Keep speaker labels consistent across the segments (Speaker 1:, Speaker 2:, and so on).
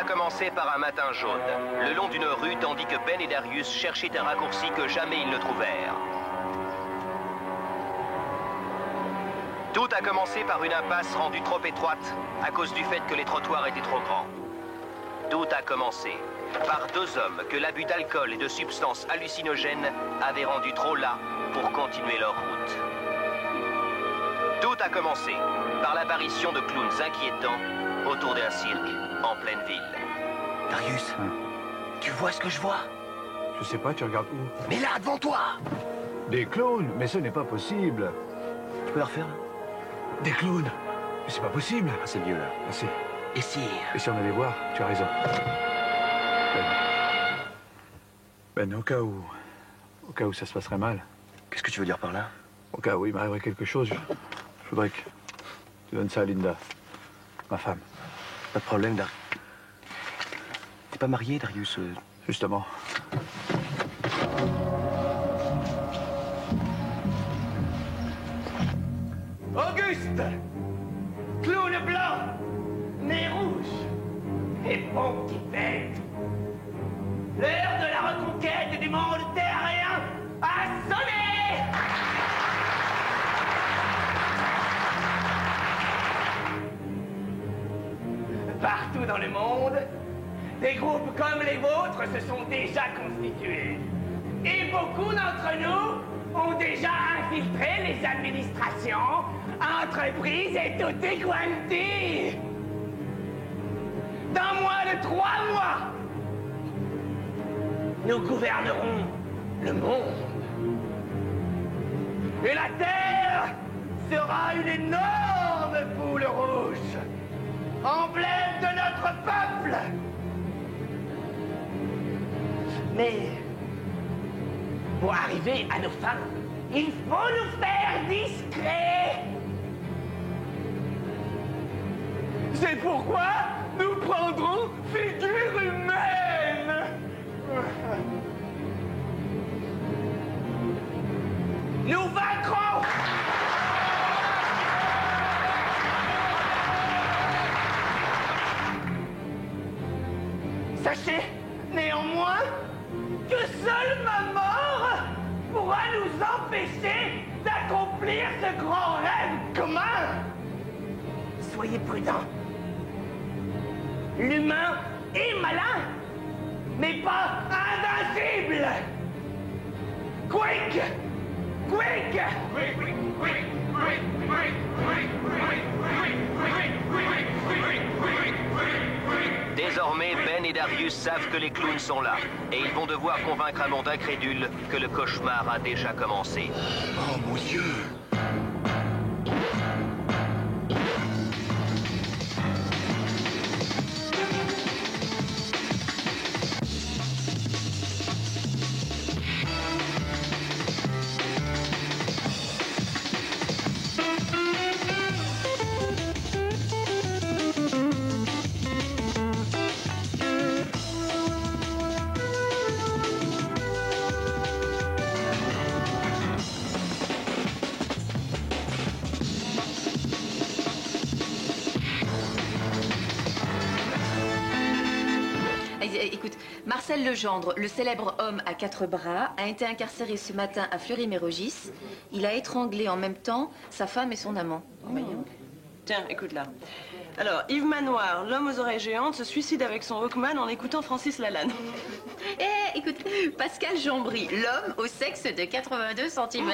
Speaker 1: a commencé par un matin jaune, le long d'une rue, tandis que Ben et Darius cherchaient un raccourci que jamais ils ne trouvèrent. Tout a commencé par une impasse rendue trop étroite à cause du fait que les trottoirs étaient trop grands. Tout a commencé par deux hommes que l'abus d'alcool et de substances hallucinogènes avait rendus trop las pour continuer leur route. Tout a commencé par l'apparition de clowns inquiétants autour d'un cirque en pleine ville.
Speaker 2: Darius, tu vois ce que je vois?
Speaker 3: Je sais pas, tu regardes où?
Speaker 2: Mais là, devant toi!
Speaker 3: Des clowns? Mais ce n'est pas possible.
Speaker 2: Tu peux la refaire, là?
Speaker 3: Des clowns? Mais c'est pas possible.
Speaker 2: Ah, c'est mieux, là.
Speaker 3: Merci.
Speaker 2: Et si...
Speaker 3: Et si on allait voir? Tu as raison. Ben, au cas où ça se passerait mal.
Speaker 2: Qu'est-ce que tu veux dire par là?
Speaker 3: Au cas où il m'arriverait quelque chose, je voudrais que tu donnes ça à Linda, ma femme.
Speaker 2: Pas de problème, Darius. T'es pas marié, Darius?
Speaker 3: Justement.
Speaker 4: Auguste! Clown blanc! Nez rouge! Et bon petit bête! L'heure de la reconquête du monde terrien a sonné! Partout dans le monde, des groupes comme les vôtres se sont déjà constitués. Et beaucoup d'entre nous ont déjà infiltré les administrations, entreprises et tutti quanti. Dans moins de 3 mois, nous gouvernerons le monde. Et la Terre sera une énorme boule rouge, emblème de notre peuple. Mais pour arriver à nos fins, il faut nous faire discrets. C'est pourquoi nous prendrons figure humaine. Nous vaincrons. Sachez néanmoins que seule ma mort pourra nous empêcher d'accomplir ce grand rêve commun. Soyez prudents. L'humain est malin, mais pas invincible. Quick! Quick!
Speaker 1: Désormais, Ben et Darius savent que les clowns sont là, et ils vont devoir convaincre un monde incrédule que le cauchemar a déjà commencé.
Speaker 2: Oh, mon Dieu!
Speaker 5: Écoute, Marcel Legendre, le célèbre homme à 4 bras, a été incarcéré ce matin à Fleury-Mérogis. Il a étranglé en même temps sa femme et son amant. Voyons.
Speaker 6: Tiens, écoute là. Alors, Yves Manoir, l'homme aux oreilles géantes, se suicide avec son Walkman en écoutant Francis Lalanne.
Speaker 5: Écoute, Pascal Jambry, l'homme au sexe de 82 cm,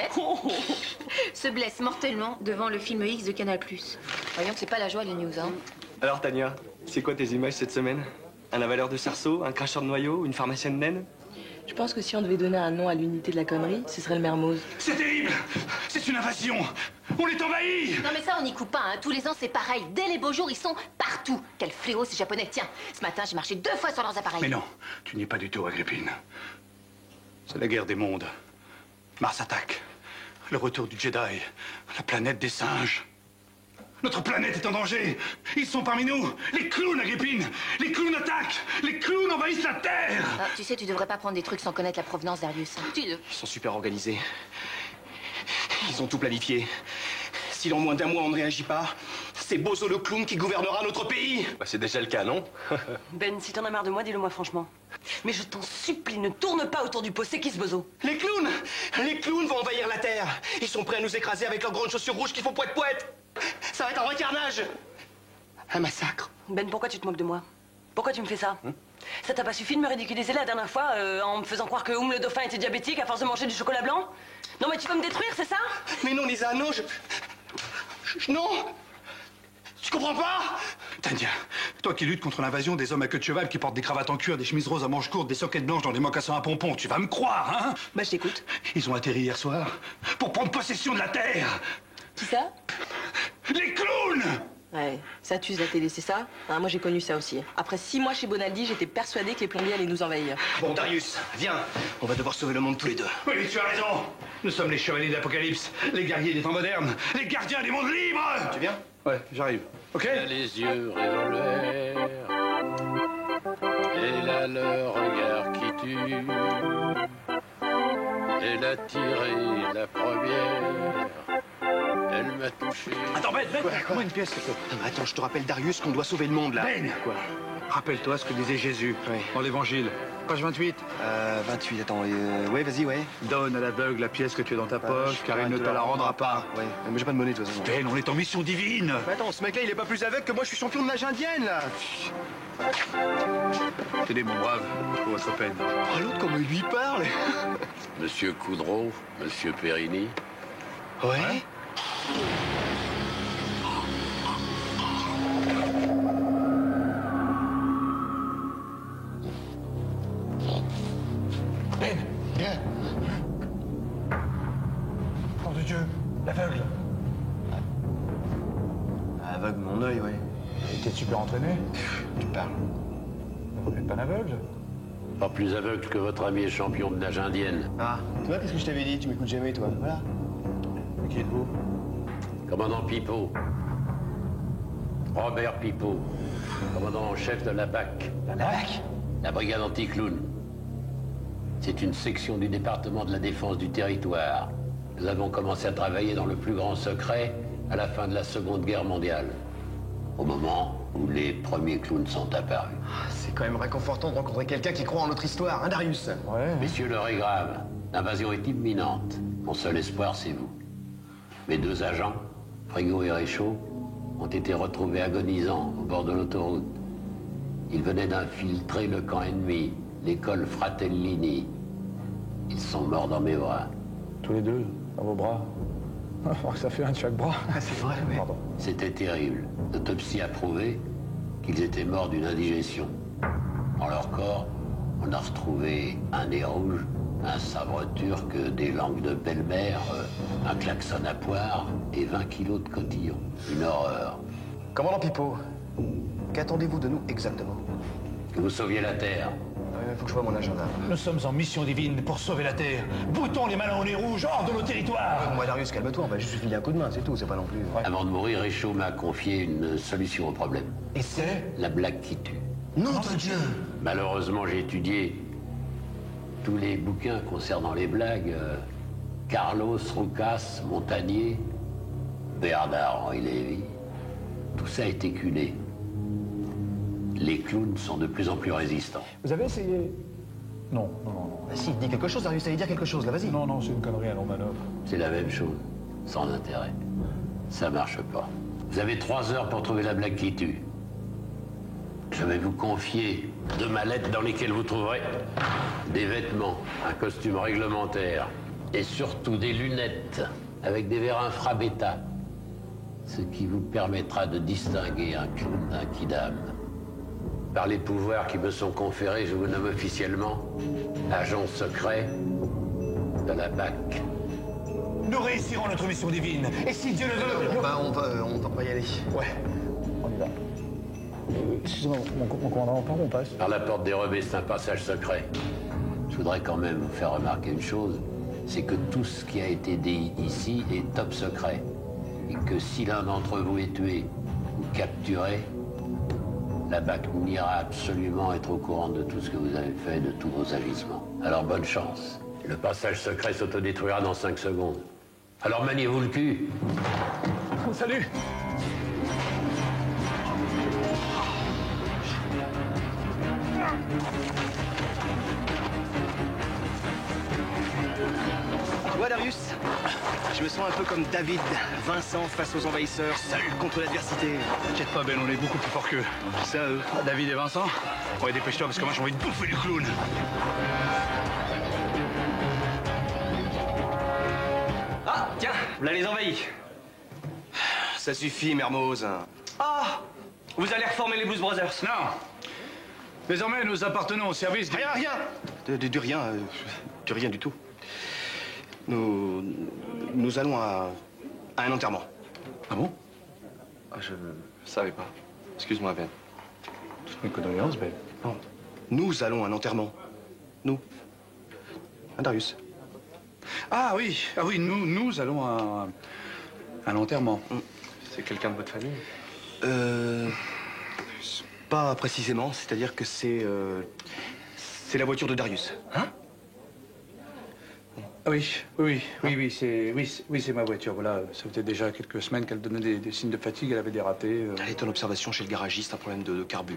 Speaker 5: se blesse mortellement devant le film X de Canal+. Voyons que c'est pas la joie, les news, hein.
Speaker 7: Alors, Tania, c'est quoi tes images cette semaine? Un avaleur de cerceau, un cracheur de noyaux, une pharmacienne naine?
Speaker 6: Je pense que si on devait donner un nom à l'unité de la connerie, ce serait le Mermoz.
Speaker 8: C'est terrible! C'est une invasion! On est envahis!
Speaker 5: Non mais ça, on n'y coupe pas, hein. Tous les ans, c'est pareil. Dès les beaux jours, ils sont partout. Quel fléau, ces Japonais. Tiens, ce matin, j'ai marché 2 fois sur leurs appareils.
Speaker 8: Mais non, tu n'y es pas du tout, Agrippine. C'est la guerre des mondes. Mars attaque. Le retour du Jedi. La planète des singes. Notre planète est en danger. Ils sont parmi nous. Les clowns, Agrippine. Les clowns attaquent. Les clowns envahissent la Terre.
Speaker 5: Ah, tu sais, tu devrais pas prendre des trucs sans connaître la provenance, Darius.
Speaker 7: Ils sont super organisés. Ils ont tout planifié. Si dans moins d'1 mois on ne réagit pas, C'est Bozo le clown qui gouvernera notre pays.
Speaker 2: Bah, c'est déjà le cas, non?
Speaker 6: Ben, si t'en as marre de moi, dis-le moi franchement. Mais je t'en supplie, ne tourne pas autour du pot. C'est qui ce bozo?
Speaker 7: Les clowns! Les clowns vont envahir la Terre. Ils sont prêts à nous écraser avec leurs grandes chaussures rouges qui font poète-poète. Ça va être un vrai carnage. Un massacre.
Speaker 6: Ben, pourquoi tu te moques de moi? Pourquoi tu me fais ça? Ça t'a pas suffi de me ridiculiser la dernière fois en me faisant croire que Oum le dauphin était diabétique à force de manger du chocolat blanc? Non mais tu veux me détruire, c'est ça?
Speaker 7: Mais non, Lisa, non, non! Tu comprends pas?
Speaker 8: Tania, toi qui luttes contre l'invasion des hommes à queue de cheval qui portent des cravates en cuir, des chemises roses à manches courtes, des soquettes blanches dans des mocassins à pompons, tu vas me croire, hein?
Speaker 6: Bah je t'écoute.
Speaker 8: Ils ont atterri hier soir pour prendre possession de la Terre.
Speaker 6: Qui ça?
Speaker 8: Les clowns!
Speaker 6: Ouais, ça t'use la télé, c'est ça? Hein, moi j'ai connu ça aussi. Après 6 mois chez Bonaldi, j'étais persuadée que les plombiers allaient nous envahir.
Speaker 7: Bon, Darius, viens. On va devoir sauver le monde tous les deux.
Speaker 8: Oui, tu as raison. Nous sommes les chevaliers de l'Apocalypse, les guerriers des temps modernes, les gardiens des mondes libres.
Speaker 7: Tu viens?
Speaker 3: Ouais, j'arrive. Ok?
Speaker 9: Elle a les yeux revolver, elle a le regard qui tue, elle a tiré la première, elle m'a touché.
Speaker 8: Attends, Ben, comment une pièce, c'est
Speaker 7: Non, mais attends, je te rappelle, Darius, qu'on doit sauver le monde, là.
Speaker 8: Ben! Quoi? Rappelle-toi ce que disait Jésus dans l'Évangile. Page 28.
Speaker 2: 28, attends, ouais, vas-y, ouais.
Speaker 8: Donne à l'aveugle la pièce que tu as dans ta poche, car il ne te la rendra pas.
Speaker 2: Ouais, mais j'ai pas de monnaie, de toute façon.
Speaker 8: Ben, on est en mission divine.
Speaker 2: Mais attends, ce mec-là, il est pas plus aveugle que moi, je suis champion de nage indienne, là.
Speaker 8: Tenez, mon brave, pour votre peine.
Speaker 2: Oh, l'autre, comment il lui parle.
Speaker 9: Monsieur Coudreau, Monsieur Périni.
Speaker 2: Ouais?
Speaker 8: Ben, viens. Nom de Dieu, l'aveugle.
Speaker 2: Aveugle mon œil, ouais.
Speaker 8: T'es super entraîné?
Speaker 2: Tu parles.
Speaker 8: Vous n'êtes pas un aveugle?
Speaker 9: Pas plus aveugle que votre ami est champion de nage indienne.
Speaker 2: Ah, tu vois, qu'est-ce que je t'avais dit? Tu m'écoutes jamais, toi. Voilà.
Speaker 8: Mais qui êtes-vous?
Speaker 9: Commandant Pipeau. Robert Pipeau. Commandant en chef de la BAC.
Speaker 2: La BAC?
Speaker 9: La brigade anti-clown. C'est une section du département de la défense du territoire. Nous avons commencé à travailler dans le plus grand secret à la fin de la Seconde Guerre mondiale. Au moment où les premiers clowns sont apparus.
Speaker 2: C'est quand même réconfortant de rencontrer quelqu'un qui croit en notre histoire, hein, Darius?
Speaker 8: Ouais.
Speaker 9: Messieurs, l'heure est grave. L'invasion est imminente. Mon seul espoir, c'est vous. Mes 2 agents, Frigo et Réchaud, ont été retrouvés agonisants au bord de l'autoroute. Ils venaient d'infiltrer le camp ennemi, l'école Fratellini. Ils sont morts dans mes bras.
Speaker 3: Tous les deux, dans vos bras. Ça fait un de chaque bras.
Speaker 2: C'est vrai, mais...
Speaker 3: Pardon.
Speaker 9: C'était terrible. L'autopsie a prouvé qu'ils étaient morts d'une indigestion. Dans leur corps, on a retrouvé un nez rouge, un sabre turc, des langues de belle-mère, un klaxon à poire et 20 kilos de cotillon. Une horreur.
Speaker 2: Commandant Pipeau, qu'attendez-vous de nous exactement?
Speaker 9: Que vous sauviez la Terre.
Speaker 2: Faut que je vois mon agenda.
Speaker 8: Nous sommes en mission divine pour sauver la Terre. Boutons les malins au nez rouge hors de nos territoires.
Speaker 2: Moi, Darius, calme-toi, on va juste filer un coup de main, c'est tout, c'est pas non plus...
Speaker 9: Avant de mourir, Réchaud m'a confié une solution au problème.
Speaker 8: Et c'est?
Speaker 9: La blague qui tue.
Speaker 2: Nom de Dieu!
Speaker 9: Malheureusement, j'ai étudié tous les bouquins concernant les blagues. Carlos, Roucas, Montagnier, Bernard-Henri Lévy. Tout ça a été culé. Les clowns sont de plus en plus résistants.
Speaker 3: Vous avez essayé? Non.
Speaker 2: Bah si, dis quelque chose, Darius, t'allais dire quelque chose, là, vas-y.
Speaker 3: Non, c'est une connerie à Lomanov.
Speaker 9: C'est la même chose, sans intérêt. Ça marche pas. Vous avez 3 heures pour trouver la blague qui tue. Je vais vous confier 2 mallettes dans lesquelles vous trouverez des vêtements, un costume réglementaire et surtout des lunettes avec des verres infrabêta. Ce qui vous permettra de distinguer un clown d'un kidam. Par les pouvoirs qui me sont conférés, je vous nomme officiellement agent secret de la BAC.
Speaker 8: Nous réussirons notre mission divine. Et si Dieu le veut...
Speaker 2: On va y aller.
Speaker 3: Ouais, on y va. Excusez-moi, mon commandant, par où on passe?
Speaker 9: Par la porte dérobée, c'est un passage secret. Je voudrais quand même vous faire remarquer une chose, c'est que tout ce qui a été dit ici est top secret. Et que si l'un d'entre vous est tué ou capturé, la BAC n'ira absolument être au courant de tout ce que vous avez fait, de tous vos agissements. Alors bonne chance. Le passage secret s'autodétruira dans 5 secondes. Alors maniez-vous le cul.
Speaker 3: Salut!
Speaker 7: me sens un peu comme David, Vincent face aux envahisseurs, seul contre l'adversité.
Speaker 8: T'inquiète pas, Ben, on est beaucoup plus forts qu'eux.
Speaker 7: Ça, eux.
Speaker 8: David et Vincent? Ouais, dépêche-toi, parce que moi, j'ai envie de bouffer du clown.
Speaker 7: Ah, tiens, là les envahis. Ça suffit, Mermoz. Ah, vous allez reformer les Blues Brothers.
Speaker 8: Non. Désormais, nous appartenons au service du...
Speaker 7: Rien. Du rien du tout. Nous allons à un enterrement.
Speaker 8: Ah bon?
Speaker 2: Ah, je savais pas. Excuse-moi, Ben.
Speaker 8: Une condoléance, Ben.
Speaker 7: Non. Nous allons à un enterrement. Nous. Hein, Darius?
Speaker 8: Ah oui, nous allons à un enterrement.
Speaker 2: C'est quelqu'un de votre famille?
Speaker 7: Pas précisément, c'est-à-dire que c'est la voiture de Darius. Hein?
Speaker 8: Ah oui, c'est ma voiture. Voilà, ça faisait déjà quelques semaines qu'elle donnait des signes de fatigue, elle avait des ratés.
Speaker 7: Elle est en observation chez le garagiste, un problème de carbu.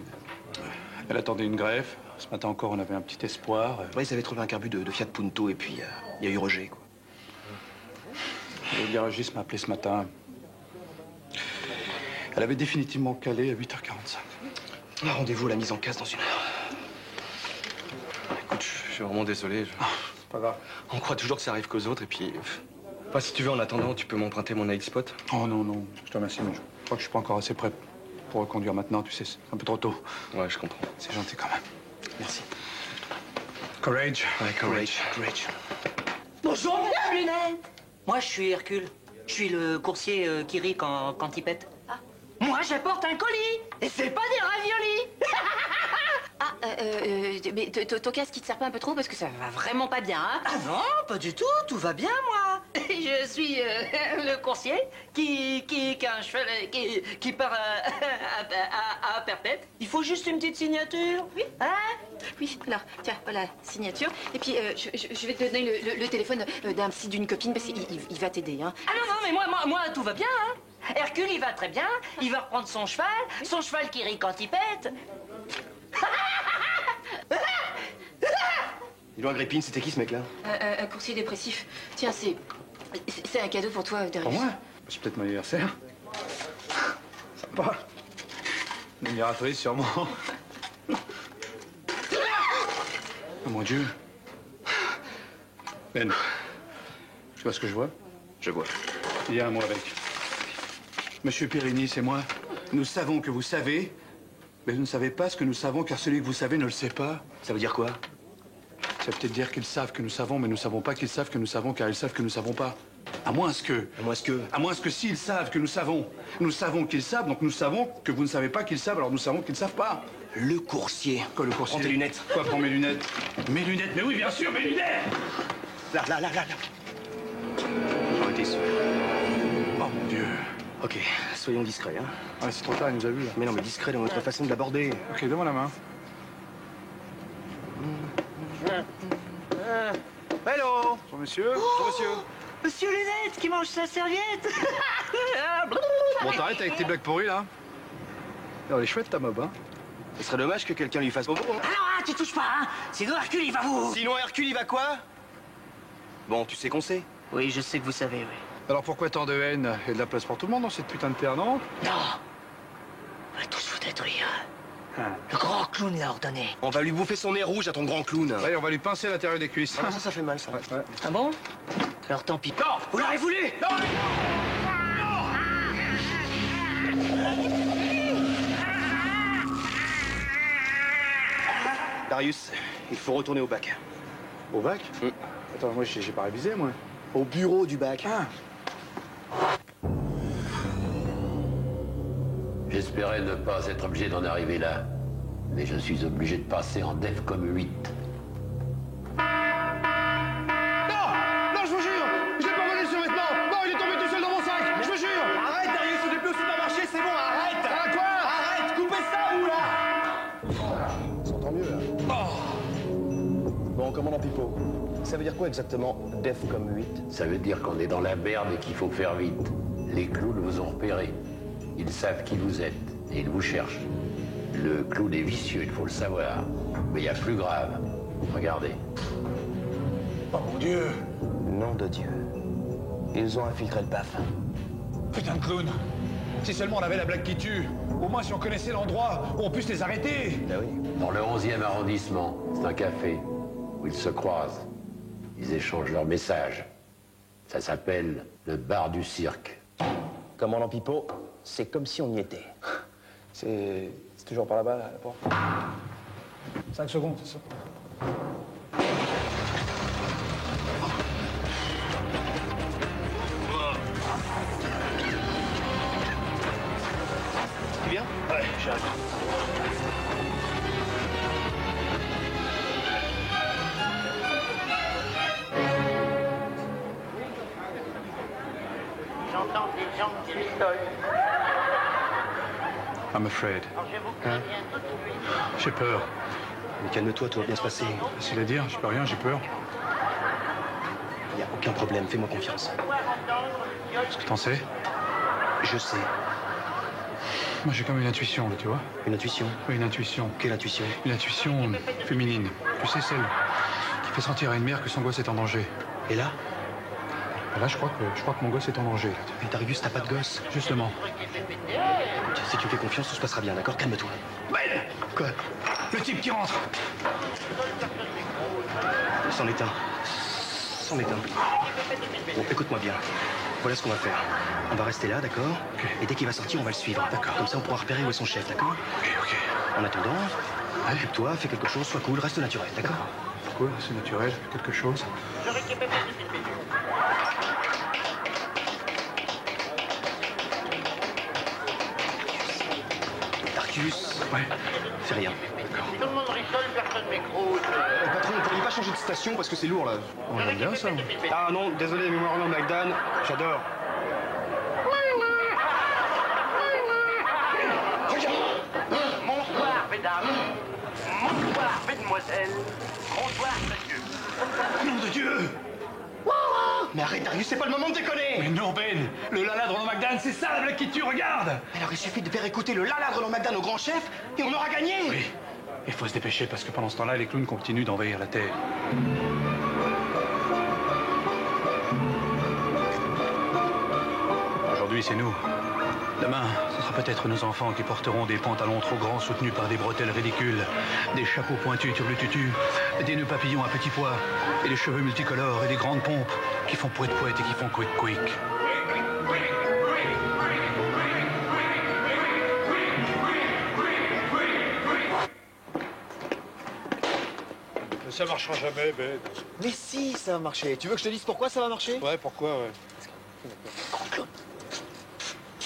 Speaker 8: Elle attendait une greffe. Ce matin encore, on avait un petit espoir.
Speaker 7: Ouais, ils avaient trouvé un carbu de Fiat Punto et puis il y a eu rejet, quoi.
Speaker 8: Le garagiste m'a appelé ce matin. Elle avait définitivement calé à 8h45.
Speaker 7: Rendez-vous à la mise en casse dans 1 heure.
Speaker 2: Écoute, je suis vraiment désolé.
Speaker 8: C'est pas grave.
Speaker 2: On croit toujours que ça arrive qu'aux autres, et puis... Enfin, si tu veux, en attendant, tu peux m'emprunter mon night spot.
Speaker 8: Oh non, je te remercie, mais je crois que je suis pas encore assez prêt pour reconduire maintenant, tu sais, c'est un peu trop tôt.
Speaker 2: Ouais, je comprends.
Speaker 8: C'est gentil quand même.
Speaker 7: Merci.
Speaker 8: Courage.
Speaker 2: Ouais, courage.
Speaker 6: Bonjour, madame Lunette. Moi, je suis Hercule. Je suis le coursier qui rit quand il pète. Ah. Moi, j'apporte un colis. Et c'est pas des raviolis.
Speaker 5: Mais ton casque, il te sert pas un peu trop parce que ça va vraiment pas bien, hein?
Speaker 6: Ah non, pas du tout. Tout va bien, moi. Je suis le coursier qui a un cheval qui part à perpète. Il faut juste une petite signature.
Speaker 5: Oui.
Speaker 6: Hein?
Speaker 5: Oui, alors, tiens, voilà, signature. Et puis, je vais te donner le téléphone d'un psy d'une copine parce qu'il va t'aider, hein.
Speaker 6: Ah non, mais moi, tout va bien, hein. Hercule, il va très bien. Il va reprendre son cheval qui rit quand il pète.
Speaker 7: Dis donc, Agrippine, c'était qui ce mec-là?
Speaker 5: Un coursier dépressif. Tiens, c'est un cadeau pour toi, Darius.
Speaker 8: Pour moi? C'est peut-être mon anniversaire. Sympa. Une admiratrice, sûrement. Oh mon Dieu. Ben, tu vois ce que je vois?
Speaker 7: Je vois.
Speaker 8: Il y a un mot avec. Monsieur Périni, c'est moi. Nous savons que vous savez, mais vous ne savez pas ce que nous savons, car celui que vous savez ne le sait pas.
Speaker 7: Ça veut dire quoi?
Speaker 8: Ça veut peut-être dire qu'ils savent que nous savons, mais nous ne savons pas qu'ils savent que nous savons, car ils savent que nous ne savons pas. À moins que s'ils savent que nous savons qu'ils savent, donc nous savons que vous ne savez pas qu'ils savent, alors nous savons qu'ils ne savent pas.
Speaker 7: Le coursier.
Speaker 8: Quoi, le coursier?
Speaker 7: Prends tes lunettes.
Speaker 8: Quoi, prends mes lunettes? Mes lunettes, mais oui, bien sûr, mes lunettes!
Speaker 7: Là. J'aurais été sûr.
Speaker 8: Oh mon Dieu.
Speaker 7: Ok, soyons discrets, hein.
Speaker 8: Ouais, c'est trop tard, il nous a vus, là.
Speaker 7: Mais non, mais discret dans notre façon de l'aborder.
Speaker 8: Ok, donne-moi la main.
Speaker 7: Hello!
Speaker 8: Bonjour, monsieur. Bonjour, monsieur.
Speaker 6: Monsieur Lunette qui mange sa serviette.
Speaker 8: Bon, t'arrêtes avec tes blagues pourries, là. Elle est chouette, ta mob, hein.
Speaker 7: Ce serait dommage que quelqu'un lui fasse bobo.
Speaker 6: Alors, hein, tu touches pas, hein. Sinon, Hercule, il va vous...
Speaker 7: Sinon, Hercule, il va quoi? Bon, tu sais qu'on sait.
Speaker 6: Oui, je sais que vous savez, oui.
Speaker 8: Alors pourquoi tant de haine et de la place pour tout le monde dans cette putain de terre, non?
Speaker 6: Non. On va tous vous détruire. Le grand clown l'a ordonné.
Speaker 7: On va lui bouffer son nez rouge à ton grand clown.
Speaker 8: Allez, on va lui pincer l'intérieur des cuisses.
Speaker 7: Ah, ça fait mal, ça.
Speaker 8: Ouais.
Speaker 6: Ah bon? Alors tant pis. Non! Vous l'aurez voulu! Non!
Speaker 7: Darius, il faut retourner au bac.
Speaker 8: Au bac? Attends, moi, j'ai pas révisé, moi.
Speaker 7: Au bureau du bac.
Speaker 8: Ah.
Speaker 9: J'espérais ne pas être obligé d'en arriver là. Mais je suis obligé de passer en DEFCON 8.
Speaker 8: Non, je vous jure! Je l'ai pas volé ce vêtement! Non, il est tombé tout seul dans mon sac! Je vous jure!
Speaker 7: Arrête, Darius, on n'est plus au supermarché, c'est bon, arrête!
Speaker 8: Ah, quoi?
Speaker 7: Arrête, coupez ça, ou là!
Speaker 2: On s'entend mieux, là. Bon, commandant Pipo, ça veut dire quoi exactement, DEFCON 8?
Speaker 9: Ça veut dire qu'on est dans la merde et qu'il faut faire vite. Les clowns vous ont repéré. Ils savent qui vous êtes et ils vous cherchent. Le clown est vicieux, il faut le savoir. Mais il y a plus grave. Regardez.
Speaker 8: Oh mon Dieu!
Speaker 2: Nom de Dieu. Ils ont infiltré le PAF.
Speaker 8: Putain de clown. Si seulement on avait la blague qui tue. Au moins si on connaissait l'endroit où on puisse les arrêter.
Speaker 2: Ben oui.
Speaker 9: Dans le 11e arrondissement, c'est un café où ils se croisent. Ils échangent leurs messages. Ça s'appelle le bar du cirque.
Speaker 2: Commandant Pipo, c'est comme si on y était. C'est toujours par là-bas, là, la porte.
Speaker 8: 5 secondes, c'est ça.
Speaker 2: Tu viens?
Speaker 3: Ouais, j'arrive.
Speaker 4: J'entends des gens qui pistolent.
Speaker 8: I'm afraid.
Speaker 4: Alors je vous
Speaker 2: Hein?
Speaker 4: préviens tout de suite.
Speaker 8: J'ai peur.
Speaker 2: Mais calme-toi, tout va bien se passer.
Speaker 8: Facile à dire, je peux rien, j'ai peur.
Speaker 2: Y a aucun problème, fais-moi confiance.
Speaker 8: Qu'est-ce que t'en sais?
Speaker 2: Je sais.
Speaker 8: Moi j'ai comme une intuition, là, tu vois.
Speaker 2: Une intuition?
Speaker 8: Oui, une intuition.
Speaker 2: Quelle intuition?
Speaker 8: Une intuition féminine. Tu sais, celle qui fait sentir à une mère que son gosse est en danger.
Speaker 2: Et là?
Speaker 8: Là, je crois que mon gosse est en danger.
Speaker 2: Mais Darius, t'as pas de gosse.
Speaker 8: Justement.
Speaker 2: Si tu me fais confiance, tout se passera bien, d'accord? Calme-toi.
Speaker 8: Ben!
Speaker 2: Quoi?
Speaker 8: Le type qui rentre!
Speaker 2: C'en est un. C'en est un. Bon, écoute-moi bien. Voilà ce qu'on va faire. On va rester là, d'accord? Et dès qu'il va sortir, on va le suivre. D'accord. Comme ça, on pourra repérer où est son chef, d'accord?
Speaker 8: Ok.
Speaker 2: En attendant, occupe-toi, fais quelque chose, sois cool, reste naturel, d'accord?
Speaker 8: Cool, c'est naturel, quelque chose.
Speaker 2: Darius,
Speaker 8: Ouais.
Speaker 2: fais rien.
Speaker 4: Tout le monde rigole, personne m'écroute.
Speaker 2: Patron, vous pourriez pas changer de station parce que c'est lourd, là.
Speaker 8: On aime bien ça.
Speaker 2: Ah non, désolé, mémoire non, McDan, j'adore.
Speaker 4: Bonsoir, mesdames. Bonsoir, mesdemoiselles. Bonsoir, monsieur.
Speaker 8: Nom de Dieu!
Speaker 2: Mais arrête, Darius, c'est pas le moment de déconner!
Speaker 8: Mais non, Ben! Le laladre dans McDan, c'est ça la blague qui tue, regarde!
Speaker 2: Alors il suffit de faire écouter le laladre dans McDan au grand chef et on aura gagné!
Speaker 8: Oui, il faut se dépêcher parce que pendant ce temps-là, les clowns continuent d'envahir la Terre. Aujourd'hui, c'est nous. Demain, ce sera peut-être nos enfants qui porteront des pantalons trop grands soutenus par des bretelles ridicules, des chapeaux pointus sur le tutu, des nœuds papillons à petits pois, et des cheveux multicolores et des grandes pompes qui font poète-poète et qui font quick-quick.
Speaker 3: Ça marchera jamais, Ben.
Speaker 2: Mais si, ça va marcher. Tu veux que je te dise pourquoi ça va marcher?
Speaker 3: Ouais, pourquoi, ouais.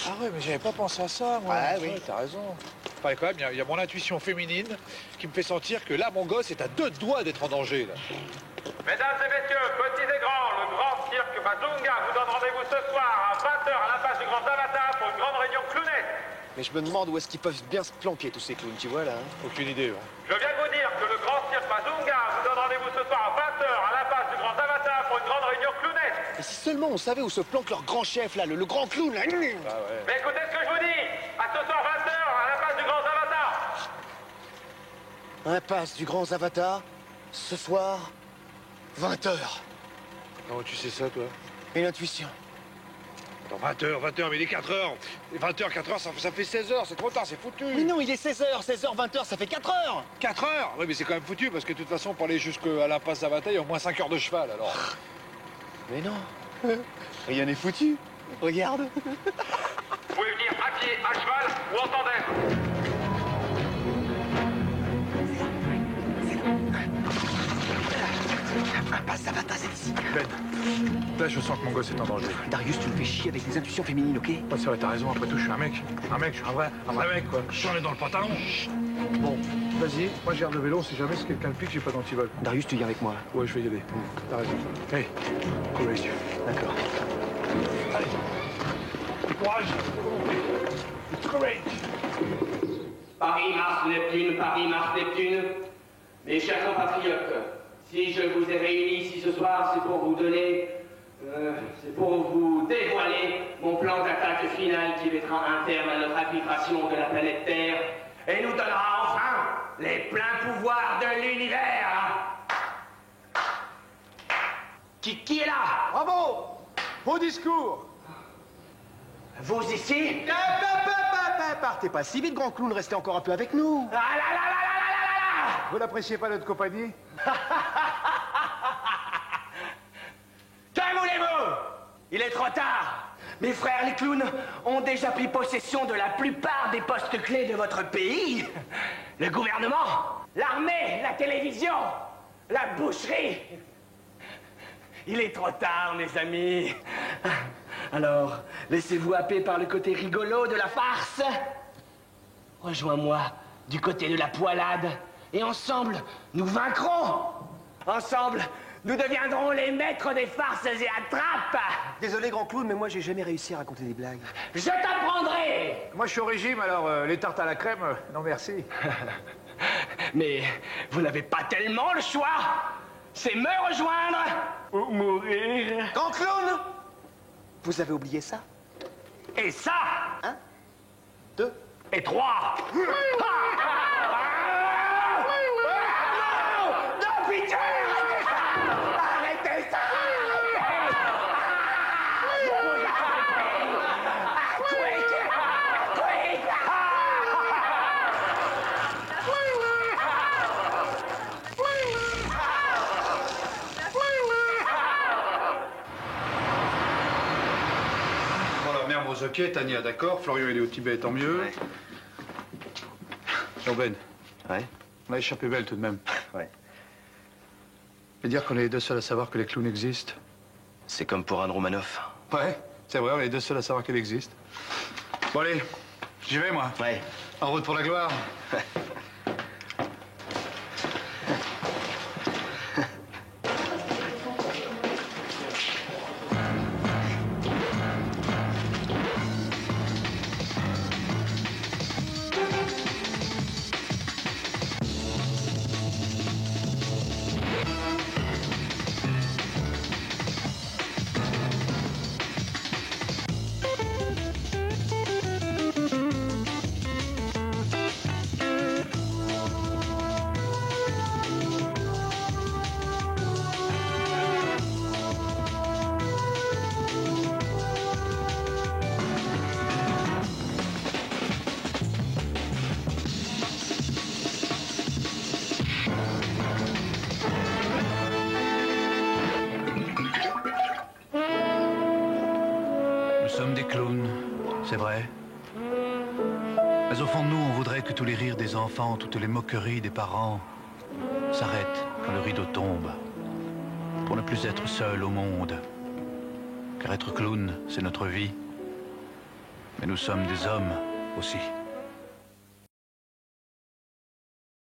Speaker 3: Ah ouais, mais j'avais pas pensé à ça, moi.
Speaker 2: Ah oui.
Speaker 3: Ouais, t'as raison. Enfin, quand même, il y a mon intuition féminine qui me fait sentir que là, mon gosse est à 2 doigts d'être en danger, là.
Speaker 10: Mesdames et messieurs, petits et grands, le grand cirque Bazunga vous donne rendez-vous ce soir à 20h à l'impasse du Grand Zavata pour une grande réunion clownette.
Speaker 2: Mais je me demande où est-ce qu'ils peuvent bien se planquer, tous ces clowns, tu vois, là.
Speaker 3: Aucune idée, ouais.
Speaker 10: Je viens de vous dire que le grand cirque Bazunga vous donne rendez-vous ce soir à 20h à l'impasse du Grand Zavata pour une grande réunion clownette.
Speaker 2: Et si seulement on savait où se planque leur grand chef, là, le grand clown, là.
Speaker 3: Ah ouais.
Speaker 10: Mais écoutez ce que je vous dis, à ce soir 20h à l'impasse du Grand Zavata.
Speaker 2: Impasse du Grand Zavata, ce soir, 20h.
Speaker 3: Comment tu sais ça, toi?
Speaker 2: Une intuition.
Speaker 3: Attends, 20h, mais il est 4h. Et 20h, 4h, ça fait 16h, c'est trop tard, c'est foutu.
Speaker 2: Mais non, il est 16h, 16h, 20h, ça fait 4h.
Speaker 3: 4h? Oui, mais c'est quand même foutu, parce que de toute façon, pour aller jusqu'à l'impasse Zavata, il y a au moins 5 heures de cheval, alors.
Speaker 2: Mais non, rien n'est foutu. Regarde.
Speaker 10: Vous pouvez venir à pied, à cheval ou en tandem.
Speaker 2: Impasse Zavata, c'est ici.
Speaker 8: Ben, là, je sens que mon gosse est en danger.
Speaker 2: Darius, tu me fais chier avec des intuitions féminines, ok?
Speaker 8: Ouais, c'est vrai, t'as raison, après tout, je suis un mec. Je suis un vrai mec, quoi. J'en ai dans le pantalon. Bon, vas-y, moi je garde le vélo, si jamais c'est quelqu'un le pique, j'ai pas d'antivol.
Speaker 2: Darius, tu viens avec moi.
Speaker 8: Ouais, je vais y aller. T'as raison. Hey, courage.
Speaker 2: D'accord.
Speaker 8: Allez. Courage. Courage.
Speaker 6: Paris, Mars, Neptune, Paris, Mars, Neptune. Mes chers compatriotes, si je vous ai réunis ici ce soir, c'est pour vous donner, c'est pour vous dévoiler mon plan d'attaque final qui mettra un terme à notre infiltration de la planète Terre et nous donnera enfin les pleins pouvoirs de l'univers. Qui est là?
Speaker 2: Bravo!
Speaker 3: Au discours.
Speaker 4: Vous ici?
Speaker 7: Partez pas si vite, grand clown, restez encore un peu avec nous.
Speaker 4: Ah là là là là là là là là!
Speaker 3: Vous n'appréciez pas notre compagnie?
Speaker 4: Que voulez-vous? Il est trop tard. Mes frères les clowns ont déjà pris possession de la plupart des postes clés de votre pays. Le gouvernement, l'armée, la télévision, la boucherie. Il est trop tard, mes amis. Alors, laissez-vous happer par le côté rigolo de la farce. Rejoins-moi du côté de la poilade et ensemble, nous vaincrons. Ensemble, nous deviendrons les maîtres des farces et attrapes.
Speaker 7: Désolé, grand clown, mais moi, j'ai jamais réussi à raconter des blagues.
Speaker 4: Je t'apprendrai.
Speaker 3: Moi, je suis au régime, alors les tartes à la crème, non merci.
Speaker 4: Mais vous n'avez pas tellement le choix. C'est me rejoindre ou mourir.
Speaker 7: Grand clown! Vous avez oublié ça?
Speaker 4: Et ça?
Speaker 7: 1, 2
Speaker 4: et 3. Non, pitié! Arrêtez ça!
Speaker 8: Ok, Tania, d'accord. Florian, il est au Tibet, tant mieux.
Speaker 2: Ouais.
Speaker 8: Ben.
Speaker 2: Ouais.
Speaker 8: On a échappé belle tout de même.
Speaker 2: Ouais.
Speaker 8: Et dire qu'on est les deux seuls à savoir que les clowns existent.
Speaker 2: C'est comme pour Anne Romanoff.
Speaker 8: Ouais, c'est vrai, on est les deux seuls à savoir qu'elle existe. Bon, allez, j'y vais, moi.
Speaker 2: Ouais.
Speaker 8: En route pour la gloire. Nous sommes des clowns, c'est vrai. Mais au fond de nous, on voudrait que tous les rires des enfants, toutes les moqueries des parents s'arrêtent quand le rideau tombe. Pour ne plus être seul au monde. Car être clown, c'est notre vie. Mais nous sommes des hommes aussi.